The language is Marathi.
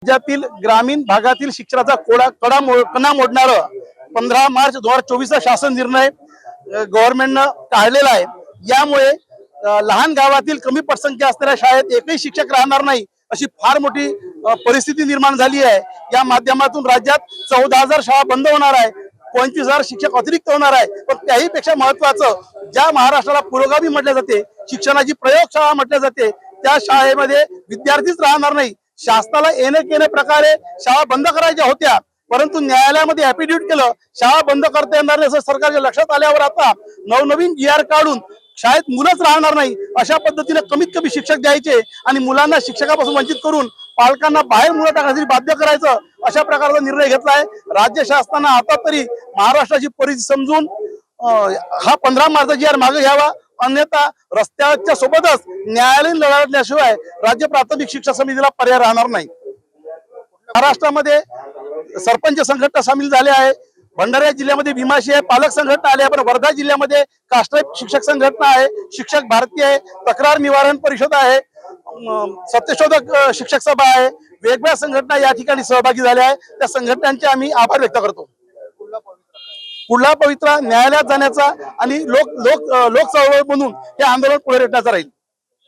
राज्यातील ग्रामीण भागातील शिक्षणाचा कणा मोडणारं 15 मार्च 2024 शासन निर्णय गव्हर्नमेंटनं काढलेला आहे। यामुळे लहान गावातील कमी पटसंख्या असणाऱ्या शाळेत एकही शिक्षक राहणार नाही अशी फार मोठी परिस्थिती निर्माण झाली आहे। या माध्यमातून राज्यात 14,000 शाळा बंद होणार आहे, 25,000 शिक्षक अतिरिक्त होणार आहे। पण त्याही पेक्षा महत्त्वाचं, ज्या महाराष्ट्राला पुरोगामी म्हटले जाते, शिक्षणाची प्रयोगशाळा म्हटले जाते, त्या शाळेमध्ये विद्यार्थीच राहणार नाही। शासनाला येणे प्रकारे शाळा बंद करायच्या होत्या, परंतु न्यायालयामध्ये ऍफिडेव्हिट केलं, शाळा बंद करता येणार नाही असं सरकारच्या लक्षात आल्यावर आता नवनवीन GR काढून शाळेत मुलंच राहणार नाही अशा पद्धतीने कमीत कमी शिक्षक द्यायचे आणि मुलांना शिक्षकापासून वंचित करून पालकांना बाहेर मुलं टाकण्यासाठी बाध्य करायचं, अशा प्रकारचा निर्णय घेतला आहे। राज्य शासनानं आता तरी महाराष्ट्राची परिस्थिती समजून हा 15 मार्च GR मागे घ्यावा, अन्यथा रस्त्याच्या सोबतच न्यायालयीन लढण्याशिवाय राज्य प्राथमिक शिक्षक समितीला पर्याय राहणार नाही। महाराष्ट्रामध्ये सरपंच संघटना सामील झाले आहे, भंडारा जिल्ह्यामध्ये भीमाशी आहे, पालक संघटना आली आहे, पण वर्धा जिल्ह्यामध्ये कास्ट्राईब शिक्षक संघटना आहे, शिक्षक भारती आहे, तक्रार निवारण परिषद आहे, सत्यशोधक शिक्षक सभा आहे, वेगवेगळ्या संघटना या ठिकाणी सहभागी झाल्या आहे। त्या संघटनांचे आम्ही आभार व्यक्त करतो। पुढला पवित्रा न्यायालयात जाण्याचा आणि लोक चळवळ म्हणून हे आंदोलन पुढे रेटण्याचा राहील।